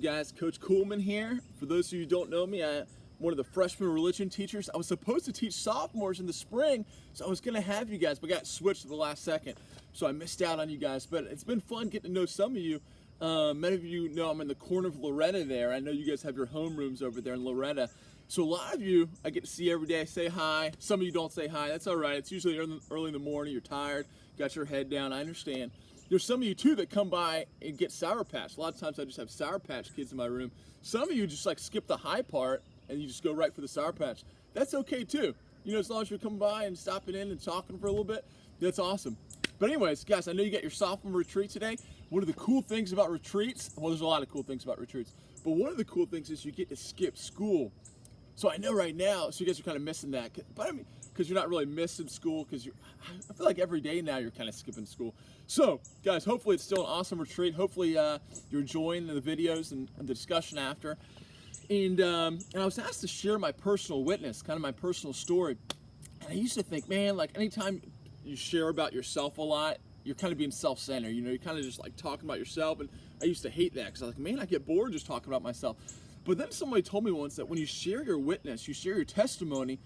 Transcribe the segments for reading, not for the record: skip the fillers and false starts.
guys, Coach Kuhlman here. For those of you who don't know me, I'm one of the freshman religion teachers. I was supposed to teach sophomores in the spring, so I was going to have you guys, but got switched at the last second, so I missed out on you guys. But it's been fun getting to know some of you. Many of you know I'm in the corner of Loretta there. I know you guys have your homerooms over there in Loretta. So a lot of you I get to see every day, say hi. Some of you don't say hi. That's all right. It's usually early in the morning. You're tired, got your head down. I understand. There's some of you too that come by and get Sour Patch. A lot of times I just have Sour Patch kids in my room. Some of you just like skip the high part and you just go right for the Sour Patch. That's okay too. You know, as long as you're coming by and stopping in and talking for a little bit, that's awesome. But anyways, guys, I know you got your sophomore retreat today. One of the cool things about retreats, well, there's a lot of cool things about retreats, but one of the cool things is you get to skip school. So I know right now, so you guys are kind of missing that, but I mean, because you're not really missing school, because I feel like every day now you're kind of skipping school. So guys, hopefully it's still an awesome retreat. Hopefully you're enjoying the videos and the discussion after. And I was asked to share my personal witness, kind of my personal story. And I used to think, man, like anytime you share about yourself a lot, you're kind of being self-centered. You know, you're kind of just like talking about yourself. And I used to hate that because I was like, man, I get bored just talking about myself. But then somebody told me once that when you share your witness, you share your testimony,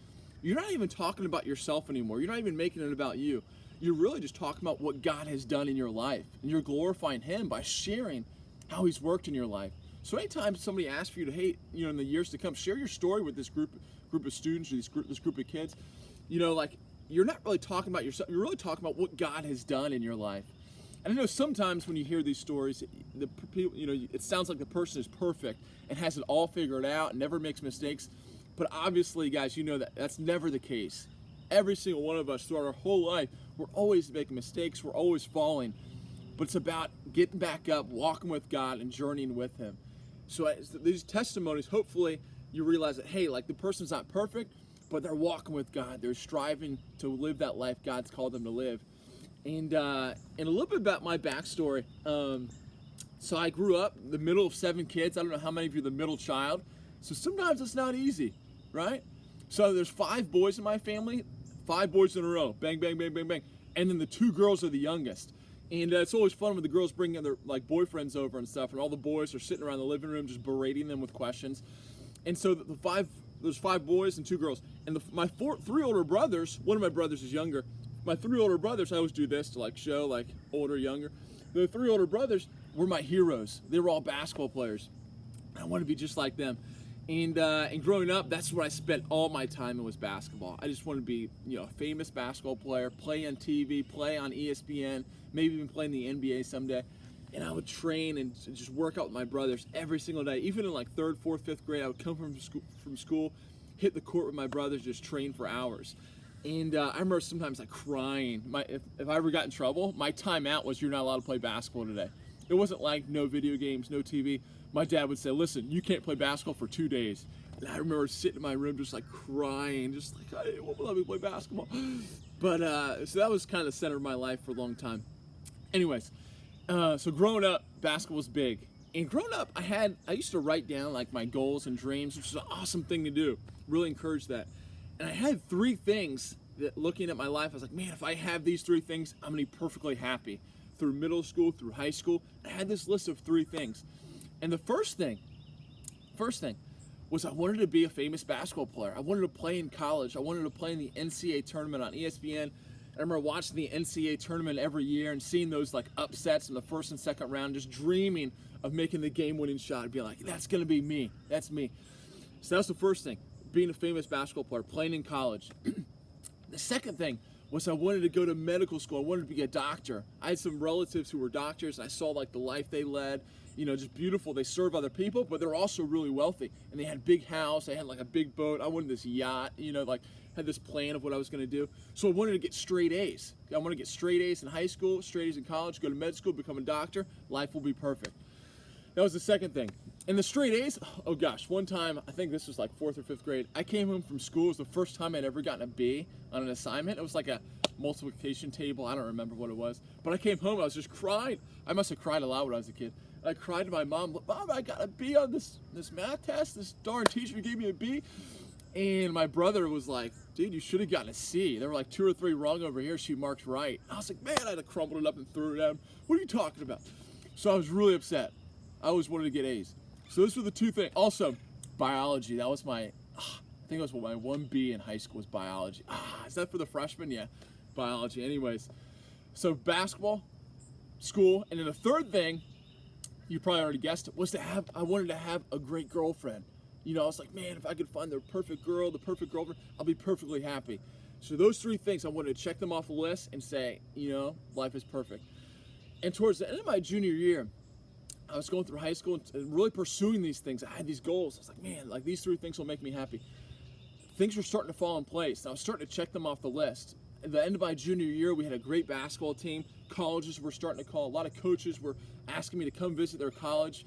you're not even talking about yourself anymore. You're not even making it about you. You're really just talking about what God has done in your life. And you're glorifying Him by sharing how He's worked in your life. So anytime somebody asks for you to, hey, you know, in the years to come, share your story with this group of students or this group of kids, you know, like you're not really talking about yourself. You're really talking about what God has done in your life. And I know sometimes when you hear these stories, the people, you know, it sounds like the person is perfect and has it all figured out and never makes mistakes. But obviously, guys, you know that that's never the case. Every single one of us throughout our whole life, we're always making mistakes. We're always falling. But it's about getting back up, walking with God, and journeying with Him. So these testimonies, hopefully you realize that, hey, like the person's not perfect, but they're walking with God. They're striving to live that life God's called them to live. And a little bit about my backstory. So I grew up the middle of 7 kids. I don't know how many of you are the middle child. So sometimes it's not easy, right? So there's 5 boys in my family, 5 boys in a row, bang, bang, bang, bang, bang. And then the 2 girls are the youngest. And it's always fun when the girls bring their like boyfriends over and stuff, and all the boys are sitting around the living room just berating them with questions. And so there's 5 boys and 2 girls. And my 3 older brothers, one of my brothers is younger. My 3 older brothers, I always do this to like show like older, younger. The 3 older brothers were my heroes. They were all basketball players. I wanted to be just like them. And growing up, that's where I spent all my time. It was basketball. I just wanted to be, you know, a famous basketball player, play on TV, play on ESPN, maybe even play in the NBA someday. And I would train and just work out with my brothers every single day. Even in like 3rd, 4th, 5th grade, I would come from school, hit the court with my brothers, just train for hours. And I remember sometimes like crying. If I ever got in trouble, my timeout was, you're not allowed to play basketball today. It wasn't like no video games, no TV. My dad would say, listen, you can't play basketball for 2 days. And I remember sitting in my room just like crying, just like, I won't let me play basketball. But so that was kind of the center of my life for a long time. Anyways, so growing up, basketball was big. And growing up, I used to write down like my goals and dreams, which is an awesome thing to do. Really encourage that. And I had 3 things that looking at my life, I was like, man, if I have these 3 things, I'm gonna be perfectly happy. Through middle school, through high school, I had this list of 3 things. And the first thing was I wanted to be a famous basketball player. I wanted to play in college. I wanted to play in the NCAA tournament on ESPN. I remember watching the NCAA tournament every year and seeing those like upsets in the 1st and 2nd round, just dreaming of making the game-winning shot and being like, that's gonna be me, that's me. So that's the first thing, being a famous basketball player, playing in college. The second thing was I wanted to go to medical school. I wanted to be a doctor. I had some relatives who were doctors, and I saw like the life they led, you know, just beautiful. They serve other people, but they're also really wealthy. And they had a big house, they had like a big boat. I wanted this yacht, you know, like had this plan of what I was gonna do. So I wanted to get straight A's. I wanted to get straight A's in high school, straight A's in college, go to med school, become a doctor. Life will be perfect. That was the second thing. And the straight A's, oh gosh, one time, I think this was like 4th or 5th grade, I came home from school. It was the first time I'd ever gotten a B on an assignment. It was like a multiplication table. I don't remember what it was. But I came home, I was just crying. I must have cried a lot when I was a kid. I cried to my mom, Mom, I got a B on this math test. This darn teacher gave me a B. And my brother was like, dude, you should have gotten a C. There were like 2 or 3 wrong over here. She marked right. I was like, man, I'd have crumbled it up and threw it at him. What are you talking about? So I was really upset. I always wanted to get A's. So those were the two things. Also, biology. That was I think it was my 1B in high school was biology. Is that for the freshmen? Yeah, biology. Anyways, so basketball, school, and then the third thing, you probably already guessed it, was I wanted to have a great girlfriend. You know, I was like, man, if I could find the perfect girl, the perfect girlfriend, I'll be perfectly happy. So those three things, I wanted to check them off the list and say, you know, life is perfect. And towards the end of my junior year, I was going through high school and really pursuing these things. I had these goals. I was like, man, like these three things will make me happy. Things were starting to fall in place. I was starting to check them off the list. At the end of my junior year, we had a great basketball team. Colleges were starting to call. A lot of coaches were asking me to come visit their college.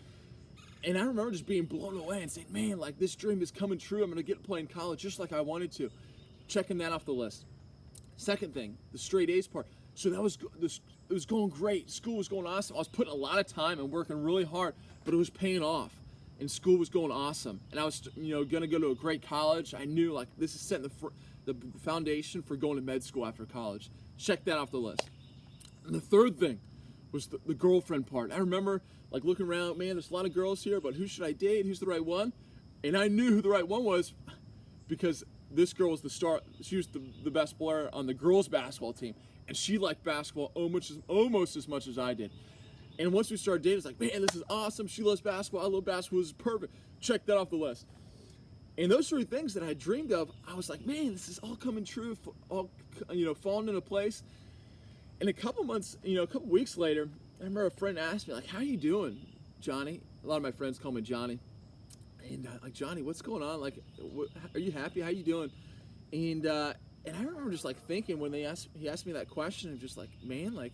And I remember just being blown away and saying, man, like this dream is coming true. I'm going to get to play in college just like I wanted to. Checking that off the list. Second thing, the straight A's part. So it was going great. School was going awesome. I was putting a lot of time and working really hard, but it was paying off. And school was going awesome. And I was, going to go to a great college. I knew like this is setting the foundation for going to med school after college. Check that off the list. And the third thing was the girlfriend part. I remember like looking around, man, there's a lot of girls here, but who should I date? Who's the right one? And I knew who the right one was because this girl was the star. She was the best player on the girls basketball team. And she liked basketball almost as much as I did. And once we started dating, it's like, man, this is awesome. She loves basketball. I love basketball. This is perfect. Check that off the list. And those three things that I dreamed of, I was like, man, this is all coming true, all falling into place. And a couple weeks later, I remember a friend asked me, like, how you doing, Johnny? A lot of my friends call me Johnny. And like, Johnny, what's going on? Like, are you happy? How you doing? And I remember just like thinking when he asked me that question, and just like, man, like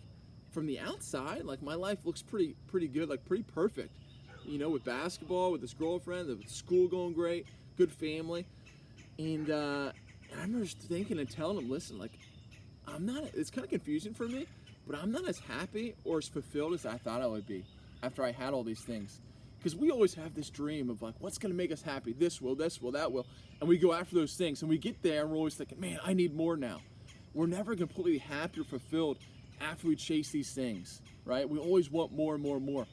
from the outside, like my life looks pretty good, like pretty perfect, with basketball, with this girlfriend, with school going great, good family. And I remember just thinking and telling him, listen, like it's kind of confusing for me, but I'm not as happy or as fulfilled as I thought I would be after I had all these things. Because we always have this dream of like, what's going to make us happy? This will, that will. And we go after those things. And we get there and we're always thinking, man, I need more now. We're never completely happy or fulfilled after we chase these things, right? We always want more and more and more.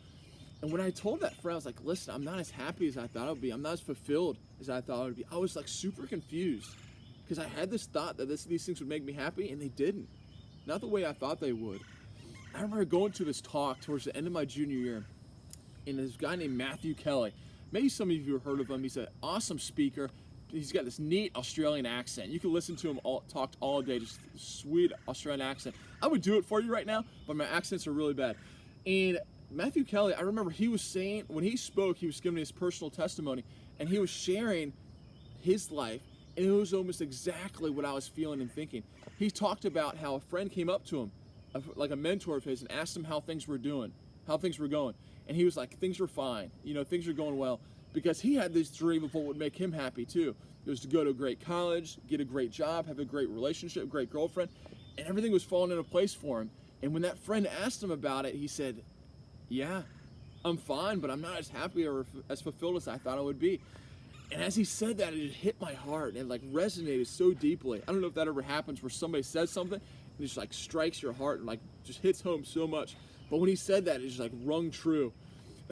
And when I told that friend, I was like, listen, I'm not as happy as I thought I would be. I'm not as fulfilled as I thought I would be. I was like super confused because I had this thought that these things would make me happy, and they didn't. Not the way I thought they would. I remember going to this talk towards the end of my junior year. And this guy named Matthew Kelly. Maybe some of you have heard of him. He's an awesome speaker. He's got this neat Australian accent. You can listen to him talk all day, just sweet Australian accent. I would do it for you right now, but my accents are really bad. And Matthew Kelly, I remember he was saying, when he spoke, he was giving his personal testimony, and he was sharing his life, and it was almost exactly what I was feeling and thinking. He talked about how a friend came up to him, like a mentor of his, and asked him how things were going. And he was like, things were fine, things are going well, because he had this dream of what would make him happy too. It was to go to a great college, get a great job, have a great relationship, great girlfriend, and everything was falling into place for him. And when that friend asked him about it, he said, yeah, I'm fine, but I'm not as happy or as fulfilled as I thought I would be. And as he said that, it hit my heart and like resonated so deeply. I don't know if that ever happens where somebody says something and it just like strikes your heart and like just hits home so much. But when he said that, it just like rung true.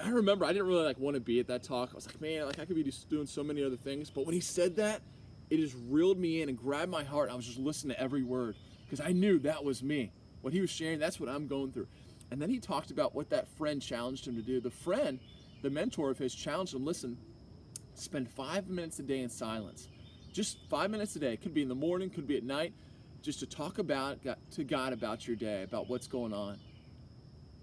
I remember I didn't really like want to be at that talk. I was like, man, like I could be just doing so many other things. But when he said that, it just reeled me in and grabbed my heart. I was just listening to every word because I knew that was me. What he was sharing, that's what I'm going through. And then he talked about what that friend challenged him to do. The friend, the mentor of his, challenged him, listen, spend 5 minutes a day in silence. Just 5 minutes a day. It could be in the morning, could be at night, just to talk to God about your day, about what's going on.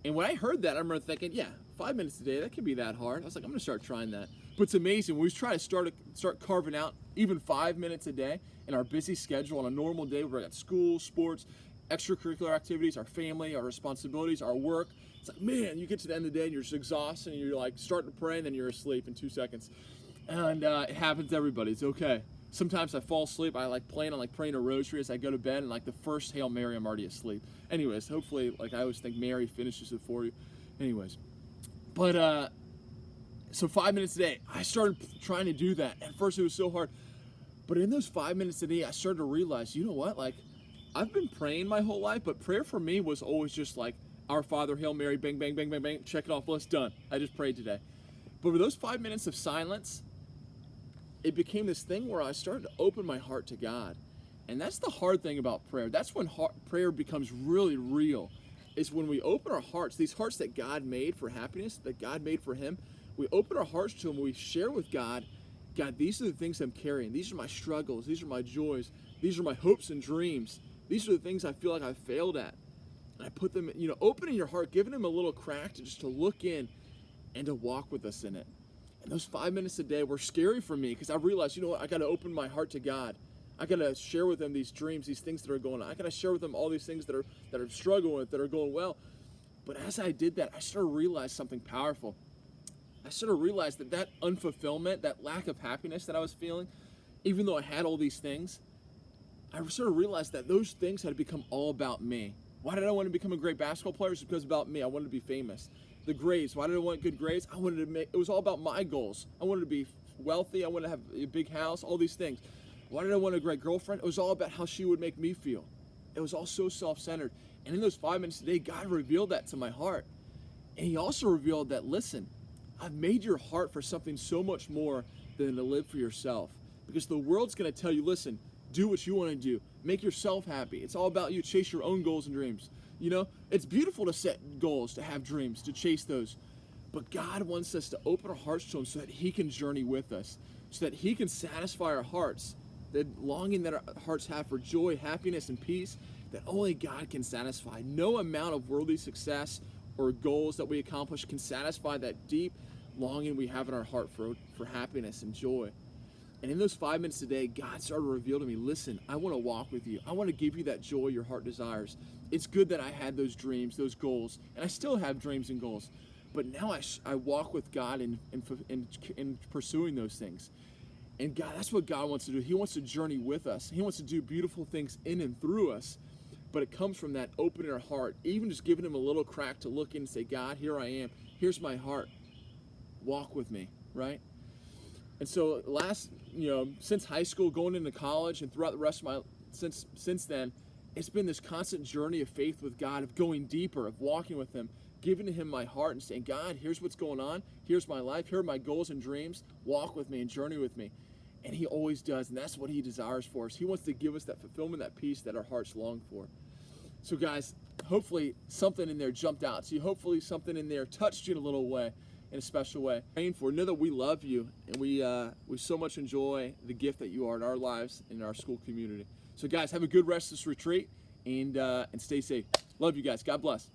And when I heard that, I remember thinking, yeah, 5 minutes a day, that could be that hard. I was like, I'm going to start trying that. But it's amazing. When we try to start carving out even 5 minutes a day in our busy schedule on a normal day, we're at school, sports, extracurricular activities, our family, our responsibilities, our work. It's like, man, you get to the end of the day and you're just exhausted and you're like starting to pray and then you're asleep in 2 seconds. And it happens to everybody. It's okay. Sometimes I fall asleep. I plan on praying a rosary as I go to bed, and like the first Hail Mary, I'm already asleep. Anyways, hopefully, I always think Mary finishes it for you. Anyways, but so 5 minutes a day, I started trying to do that. At first, it was so hard, but in those 5 minutes a day, I started to realize, you know what? Like, I've been praying my whole life, but prayer for me was always just like Our Father, Hail Mary, bang, bang, bang, bang, bang, check it off list, done. I just prayed today. But with those 5 minutes of silence, it became this thing where I started to open my heart to God. And that's the hard thing about prayer. That's when prayer becomes really real, is when we open our hearts, these hearts that God made for happiness, that God made for Him. We open our hearts to Him, we share with God, God, these are the things I'm carrying. These are my struggles. These are my joys. These are my hopes and dreams. These are the things I feel like I've failed at. And I put them, opening your heart, giving Him a little crack to look in and to walk with us in it. And those 5 minutes a day were scary for me because I realized, I got to open my heart to God. I got to share with Him these dreams, these things that are going on. I got to share with Him all these things that I'm struggling with, that are going well. But as I did that, I started to realize something powerful. I sort of realized that unfulfillment, that lack of happiness that I was feeling, even though I had all these things, I sort of realized that those things had become all about me. Why did I want to become a great basketball player? It's because about me. I wanted to be famous. The grades, why did I want good grades? It was all about my goals. I wanted to be wealthy. I wanted to have a big house, all these things. Why did I want a great girlfriend? It was all about how she would make me feel. It was all so self-centered. And in those 5 minutes a day, God revealed that to my heart. And He also revealed that, listen, I've made your heart for something so much more than to live for yourself. Because the world's going to tell you, listen, do what you want to do. Make yourself happy. It's all about you. Chase your own goals and dreams. It's beautiful to set goals, to have dreams, to chase those. But God wants us to open our hearts to Him so that He can journey with us, so that He can satisfy our hearts, the longing that our hearts have for joy, happiness, and peace that only God can satisfy. No amount of worldly success or goals that we accomplish can satisfy that deep longing we have in our heart for happiness and joy. And in those 5 minutes a day, God started to reveal to me, listen, I want to walk with you. I want to give you that joy your heart desires. It's good that I had those dreams, those goals, and I still have dreams and goals. But now I walk with God in pursuing those things. And God, that's what God wants to do. He wants to journey with us. He wants to do beautiful things in and through us. But it comes from that opening our heart, even just giving Him a little crack to look in and say, God, here I am. Here's my heart. Walk with me, right? And so since high school, going into college, and throughout the rest of my, since then, it's been this constant journey of faith with God, of going deeper, of walking with Him, giving to Him my heart and saying, God, here's what's going on. Here's my life. Here are my goals and dreams. Walk with me and journey with me. And He always does, and that's what He desires for us. He wants to give us that fulfillment, that peace that our hearts long for. So guys, hopefully something in there jumped out to you. Hopefully something in there touched you in a little way, in a special way. Praying for, know that we love you, and we so much enjoy the gift that you are in our lives and in our school community. So guys, have a good rest of this retreat, and stay safe. Love you guys. God bless.